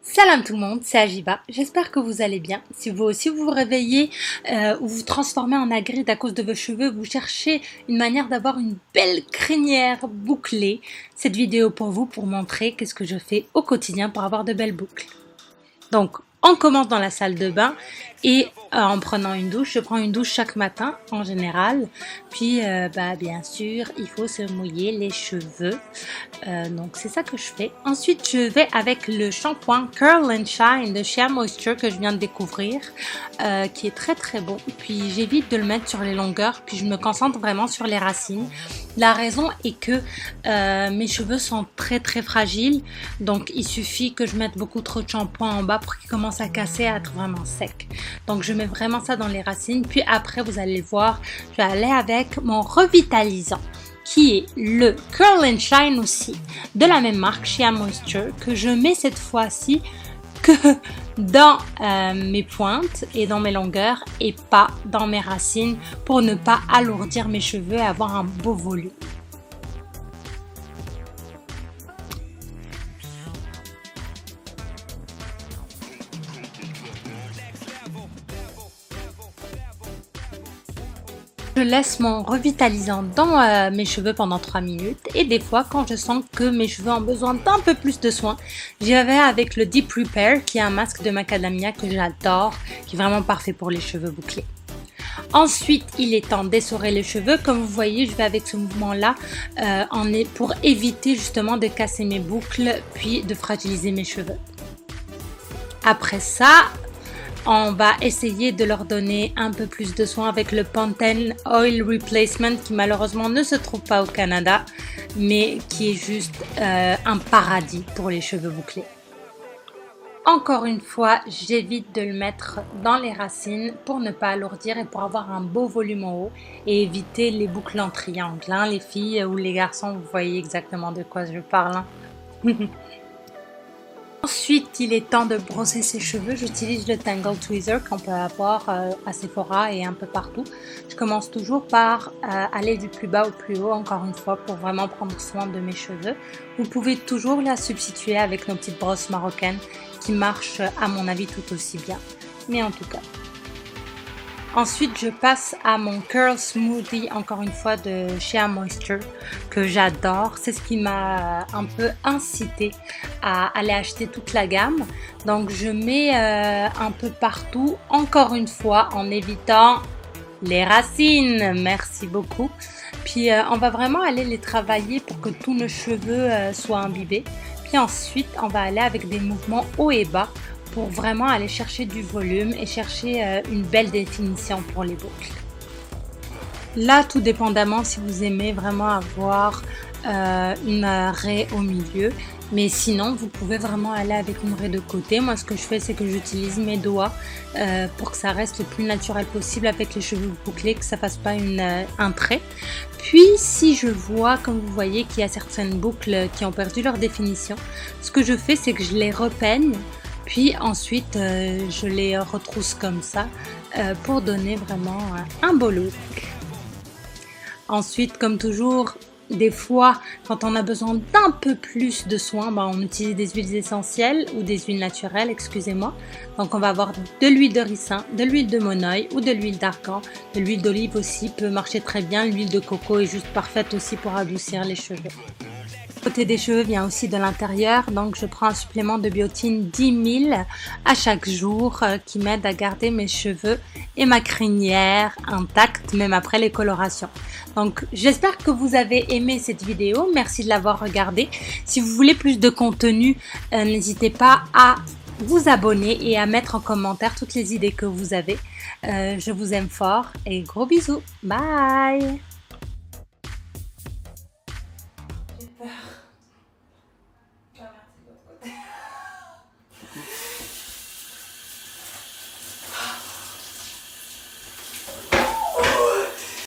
Salam tout le monde, c'est Ajiba, j'espère que vous allez bien. Si vous aussi vous vous réveillez ou vous transformez en agride à cause de vos cheveux, vous cherchez une manière d'avoir une belle crinière bouclée, cette vidéo pour vous pour montrer qu'est-ce que je fais au quotidien pour avoir de belles boucles. Donc on commence dans la salle de bain et en prenant une douche, je prends une douche chaque matin en général. Puis bien sûr il faut se mouiller les cheveux, donc c'est ça que je fais. Ensuite je vais avec le shampoing Curl and Shine de Shea Moisture que je viens de découvrir, qui est très très bon. Puis j'évite de le mettre sur les longueurs, puis je me concentre vraiment sur les racines. La raison est que mes cheveux sont très très fragiles, donc il suffit que je mette beaucoup trop de shampoing en bas pour qu'ils commencent à casser, à être vraiment secs. Donc je mets vraiment ça dans les racines, puis après vous allez le voir, je vais aller avec mon revitalisant qui est le Curl and Shine aussi, de la même marque Shea Moisture, que je mets cette fois-ci que dans mes pointes et dans mes longueurs et pas dans mes racines pour ne pas alourdir mes cheveux et avoir un beau volume. Je laisse mon revitalisant dans mes cheveux pendant 3 minutes et des fois quand je sens que mes cheveux ont besoin d'un peu plus de soin, j'y vais avec le Deep Repair qui est un masque de macadamia que j'adore, qui est vraiment parfait pour les cheveux bouclés. Ensuite, il est temps d'essorer les cheveux. Comme vous voyez, je vais avec ce mouvement-là pour éviter justement de casser mes boucles puis de fragiliser mes cheveux. Après ça, on va essayer de leur donner un peu plus de soin avec le Pantene Oil Replacement qui malheureusement ne se trouve pas au Canada, mais qui est juste un paradis pour les cheveux bouclés. Encore une fois, j'évite de le mettre dans les racines pour ne pas alourdir et pour avoir un beau volume en haut et éviter les boucles en triangle. Hein, les filles ou les garçons, vous voyez exactement de quoi je parle. Hein. Ensuite, il est temps de brosser ses cheveux. J'utilise le Tangle Tweezer qu'on peut avoir à Sephora et un peu partout. Je commence toujours par aller du plus bas au plus haut, encore une fois, pour vraiment prendre soin de mes cheveux. Vous pouvez toujours la substituer avec nos petites brosses marocaines qui marchent à mon avis tout aussi bien. Mais en tout cas. Ensuite, je passe à mon Curl Smoothie, encore une fois de Shea Moisture, que j'adore. C'est ce qui m'a un peu incité à aller acheter toute la gamme. Donc, je mets un peu partout, encore une fois, en évitant les racines. Merci beaucoup. Puis, on va vraiment aller les travailler pour que tous nos cheveux soient imbibés. Puis ensuite, on va aller avec des mouvements haut et bas pour vraiment aller chercher du volume et chercher une belle définition pour les boucles. Là, tout dépendamment si vous aimez vraiment avoir une raie au milieu, mais sinon vous pouvez vraiment aller avec une raie de côté. Moi ce que je fais c'est que j'utilise mes doigts pour que ça reste le plus naturel possible avec les cheveux bouclés, que ça fasse pas un trait. Puis si je vois, comme vous voyez, qu'il y a certaines boucles qui ont perdu leur définition, ce que je fais c'est que je les repeigne. Puis ensuite, je les retrousse comme ça pour donner vraiment un beau look. Ensuite, comme toujours, des fois, quand on a besoin d'un peu plus de soin, on utilise des huiles essentielles ou des huiles naturelles, excusez-moi. Donc on va avoir de l'huile de ricin, de l'huile de monoeil ou de l'huile d'argan. De l'huile d'olive aussi peut marcher très bien. L'huile de coco est juste parfaite aussi pour adoucir les cheveux. Côté des cheveux vient aussi de l'intérieur, donc je prends un supplément de biotine 10 000 à chaque jour qui m'aide à garder mes cheveux et ma crinière intacte même après les colorations. Donc j'espère que vous avez aimé cette vidéo, merci de l'avoir regardée. Si vous voulez plus de contenu, n'hésitez pas à vous abonner et à mettre en commentaire toutes les idées que vous avez. Je vous aime fort et gros bisous, bye!